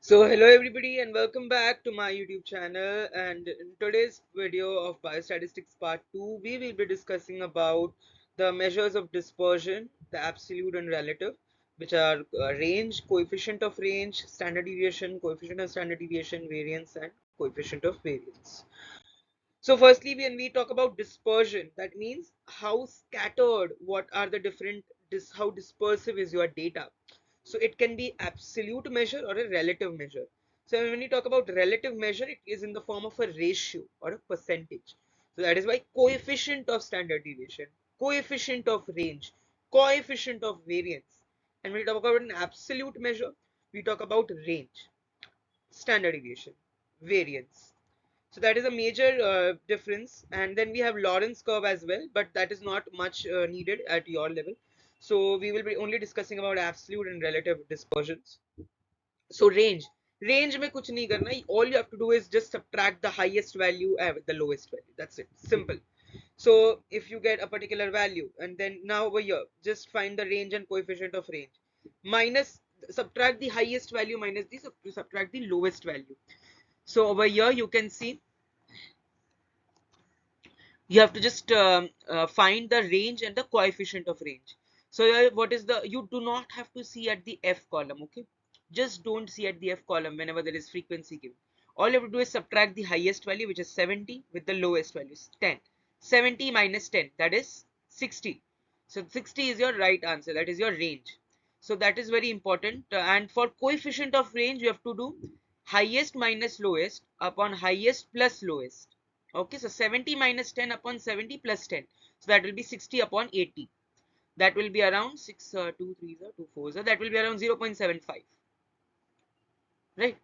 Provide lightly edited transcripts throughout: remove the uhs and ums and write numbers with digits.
So hello everybody and welcome back to my YouTube channel, and in today's video of Biostatistics part 2 we will be discussing about the measures of dispersion, the absolute and relative, which are range, coefficient of range, standard deviation, coefficient of standard deviation, variance and coefficient of variance. So firstly, when we talk about dispersion, that means how scattered, what are the different, how dispersive is your data. So it can be absolute measure or a relative measure. So when you talk about relative measure, it is in the form of a ratio or a percentage. So that is why coefficient of standard deviation, coefficient of range, coefficient of variance. And when we talk about an absolute measure, we talk about range, standard deviation, variance. So that is a major difference. And then we have Lorentz curve as well, but that is not much needed at your level. So we will be only discussing about absolute and relative dispersions. So range में कुछ नहीं करना. All you have to do is just subtract the highest value with the lowest value. That's it. Simple. So if you get a particular value, and then now over here, just find the range and coefficient of range. Minus, subtract the highest value minus the subtract the lowest value. So over here you can see you have to just find the range and the coefficient of range. So what is the, you do not have to see at the F column, okay? Just don't see at the F column whenever there is frequency given. All you have to do is subtract the highest value, which is 70, with the lowest value is 10. 70 minus 10, that is 60. So 60 is your right answer, that is your range. So that is very important. And for coefficient of range, you have to do highest minus lowest upon highest plus lowest. Okay, so 70 minus 10 upon 70 plus 10. So that will be 60 upon 80. That will be around 6, 2, 3, 2, 4. That will be around 0.75. Right.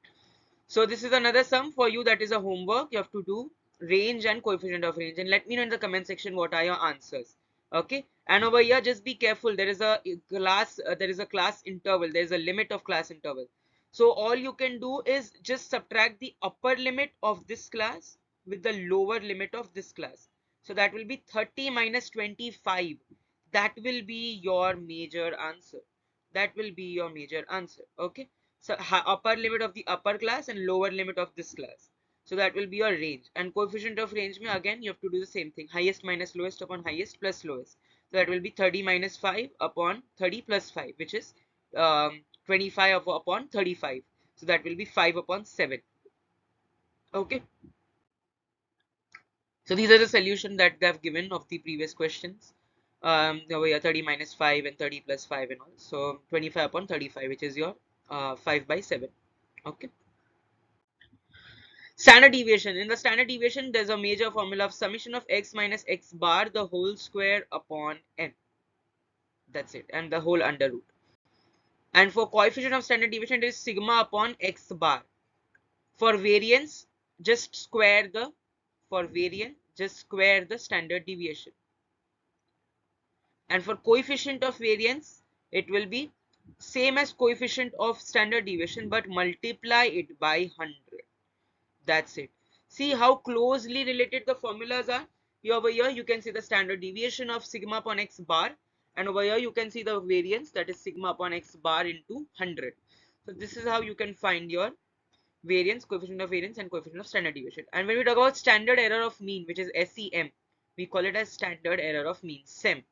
So this is another sum for you. That is a homework. You have to do range and coefficient of range. And let me know in the comment section what are your answers. Okay. And over here, just be careful. There is a class interval. There is a limit of class interval. So all you can do is just subtract the upper limit of this class with the lower limit of this class. So that will be 30 minus 25. That will be your major answer. That will be your major answer. Okay. So upper limit of the upper class and lower limit of this class. So that will be your range. And coefficient of range, again, you have to do the same thing. Highest minus lowest upon highest plus lowest. So that will be 30 minus 5 upon 30 plus 5, which is 25 upon 35. So that will be 5 upon 7. Okay. So these are the solution that they have given of the previous questions. Over here 30 minus 5 and 30 plus 5 and all. So 25 upon 35, which is your 5 by 7. Okay. Standard deviation. In the standard deviation, there's a major formula of summation of x minus x bar the whole square upon n. That's it. And the whole under root. And for coefficient of standard deviation, it is sigma upon x bar. For variance, just square the, standard deviation. And for coefficient of variance, it will be same as coefficient of standard deviation, but multiply it by 100. That's it. See how closely related the formulas are. Here over here you can see the standard deviation of sigma upon x bar, and over here you can see the variance, that is sigma upon x bar into 100. So this is how you can find your variance, coefficient of variance and coefficient of standard deviation. And when we talk about standard error of mean, which is SEM, we call it as standard error of mean, SEM.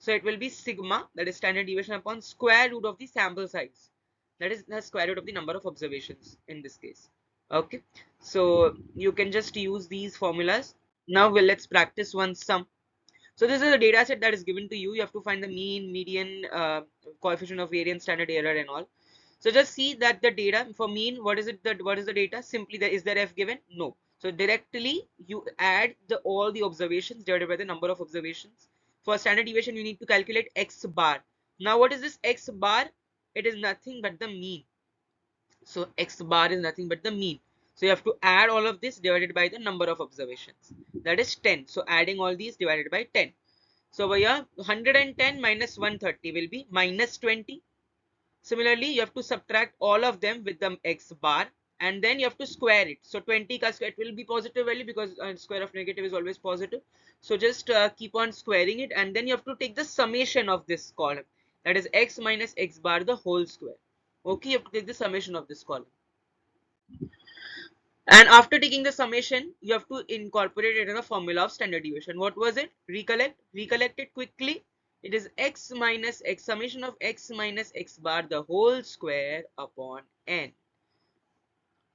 So it will be sigma, that is standard deviation, upon square root of the sample size, that is the square root of the number of observations in this case. Okay, so you can just use these formulas. Now let's practice one sum. So this is a data set that is given to you. You have to find the mean, median, coefficient of variance, standard error and all. So just see that the data for mean, what is the data? Simply, is there f given? No. So directly you add all the observations divided by the number of observations. For standard deviation, you need to calculate x bar. Now what is this x bar? It is nothing but the mean. So x bar is nothing but the mean. So you have to add all of this divided by the number of observations. That is 10. So adding all these divided by 10. So over here 110 minus 130 will be minus 20. Similarly, you have to subtract all of them with the x bar, and then you have to square it. So 20 ka square, it will be positive value because square of negative is always positive. So just keep on squaring it, and then you have to take the summation of this column, that is x minus x bar the whole square. Okay, you have to take the summation of this column. And after taking the summation, you have to incorporate it in the formula of standard deviation. What was it? Recollect it quickly. It is x minus x, summation of x minus x bar the whole square upon n.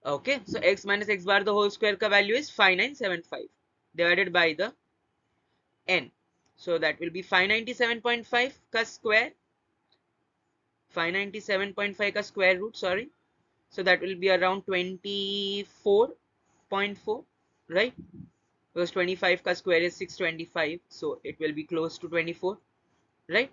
Okay, so x minus x bar the whole square ka value is 5975 divided by the n. So that will be 597.5 ka square, 597.5 ka square root, sorry. So that will be around 24.4, right? Because 25 ka square is 625, so it will be close to 24, right?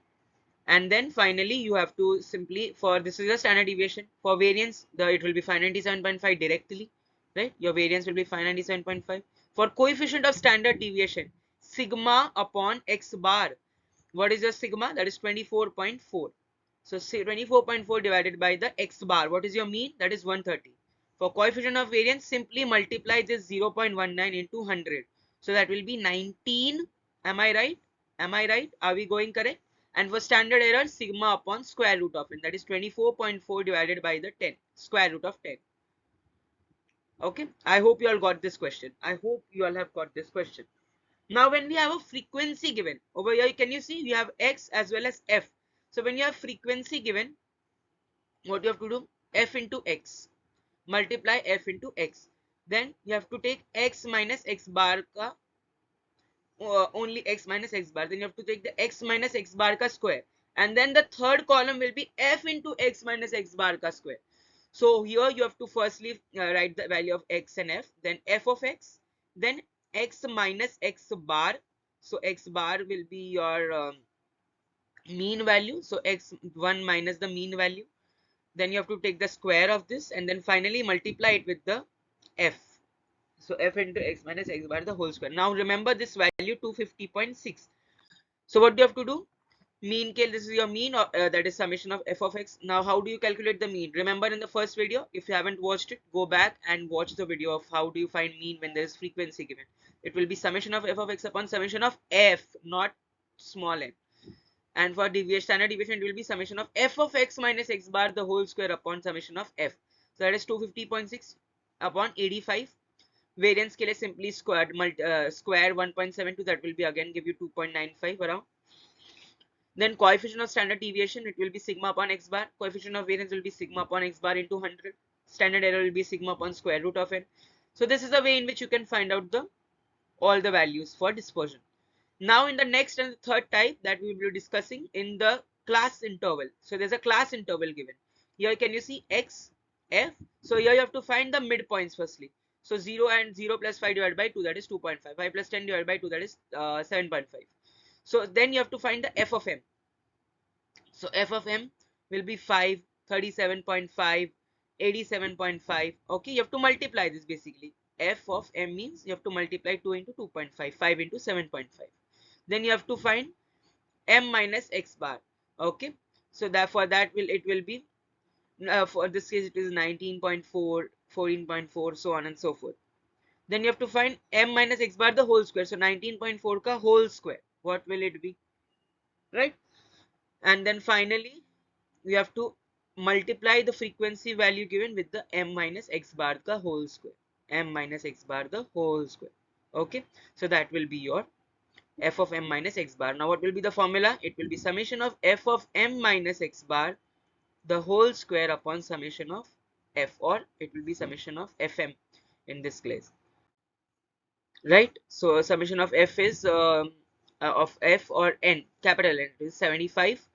And then finally you have to simply, for this is a standard deviation, for variance it will be 597.5 directly, right? Your variance will be 597.5. For coefficient of standard deviation, sigma upon x bar, what is your sigma? That is 24.4. So say 24.4 divided by the x bar, what is your mean? That is 130. For coefficient of variance, simply multiply this 0.19 into 100. So that will be 19. Am I right? Am I right? Are we going correct? And for standard error, sigma upon square root of it, that is 24.4 divided by the 10, square root of 10. Okay, I hope you all got this question. I hope you all have got this question. Now when we have a frequency given over here, can you see we have x as well as f. So when you have frequency given, what you have to do? F into x, multiply f into x. Then you have to take x minus x bar ka only x minus x bar. Then you have to take the x minus x bar ka square, and then the third column will be f into x minus x bar ka square. So here you have to firstly write the value of x and f, then f of x, then x minus x bar. So x bar will be your mean value. So x1 minus the mean value. Then you have to take the square of this, and then finally multiply it with the f. So f into x minus x bar the whole square. Now remember this value 250.6. So what do you have to do? Mean scale, this is your mean, that is summation of f of x. Now how do you calculate the mean? Remember in the first video, if you haven't watched it, go back and watch the video of how do you find mean when there is frequency given. It will be summation of f of x upon summation of f, not small n. And for deviation, standard deviation, it will be summation of f of x minus x bar the whole square upon summation of f. So that is 250.6 upon 85. Variance scale is simply squared, square 1.72, that will be again give you 2.95 around. Then coefficient of standard deviation, it will be sigma upon x bar. Coefficient of variance will be sigma upon x bar into 100. Standard error will be sigma upon square root of n. So this is the way in which you can find out all the values for dispersion. Now in the next and the third type that we will be discussing in the class interval. So there's a class interval given. Here can you see x, f. So here you have to find the midpoints firstly. So 0 and 0 plus 5 divided by 2, that is 2.5. 5 plus 10 divided by 2, that is 7.5. So then you have to find the f of m. So f of m will be 5, 37.5, 87.5. Okay, you have to multiply this basically. F of m means you have to multiply 2 into 2.5, 5 into 7.5. Then you have to find m minus x bar. Okay, so therefore it will be for this case it is 19.4, 14.4, so on and so forth. Then you have to find m minus x bar the whole square. So 19.4 ka whole square, what will it be, right? And then finally we have to multiply the frequency value given with the m minus x bar ka whole square, m minus x bar the whole square. Okay, so that will be your f of m minus x bar. Now what will be the formula? It will be summation of f of m minus x bar the whole square upon summation of f, or it will be summation of fm in this case, right? So summation of f is of f or n, capital N, is 75.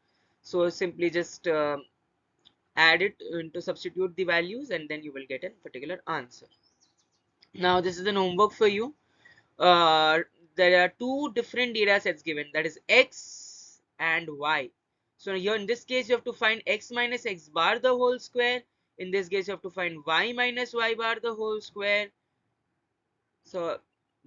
So simply just add it into, substitute the values, and then you will get a particular answer. Now this is an homework for you. uh, there are two different data sets given, that is x and y. So here in this case you have to find x minus x bar the whole square. In this case you have to find y minus y bar the whole square. So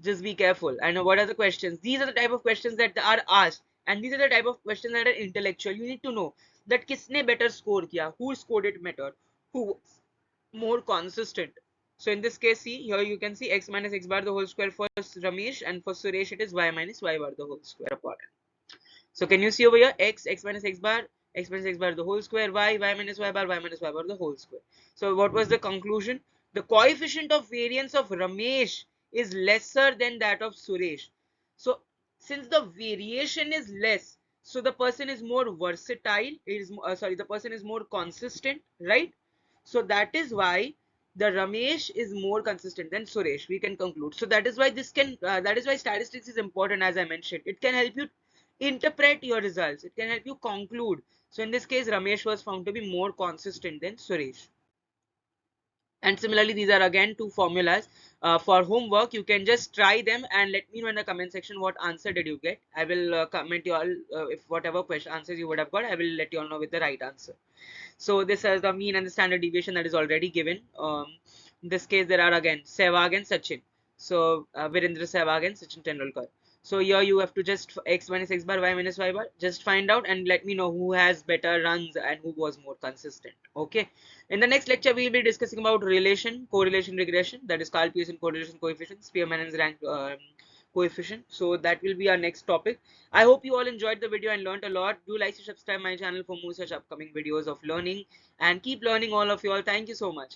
just be careful. And what are the questions? These are the type of questions that are asked, and these are the type of questions that are intellectual. You need to know that kisne better score kiya, who scored it better, who more consistent. So in this case, see here you can see x minus x bar the whole square for Ramesh, and for Suresh it is y minus y bar the whole square upon n. So can you see over here x minus x bar, x minus x bar the whole square, y minus y bar the whole square. So what was the conclusion? The coefficient of variance of Ramesh is lesser than that of Suresh. So since the variation is less, so the person is more versatile, the person is more consistent, right? So that is why the Ramesh is more consistent than Suresh, we can conclude. So that is why that is why statistics is important. As I mentioned, it can help you interpret your results, it can help you conclude. So in this case, Ramesh was found to be more consistent than Suresh. And similarly, these are again two formulas. For homework, you can just try them and let me know in the comment section what answer did you get. I will comment you all, if whatever question answers you would have got, I will let you all know with the right answer. So this is the mean and the standard deviation that is already given. In this case, there are again Sehwag and Sachin. So Virendra Sehwag and Sachin Tendulkar. So here you have to just x minus x bar, y minus y bar, just find out and let me know who has better runs and who was more consistent. Okay. In the next lecture, we will be discussing about relation, correlation, regression, that is Karl Pearson correlation coefficient, Spearman's rank coefficient. So that will be our next topic. I hope you all enjoyed the video and learned a lot. Do like to subscribe my channel for more such upcoming videos of learning, and keep learning all of you all. Thank you so much.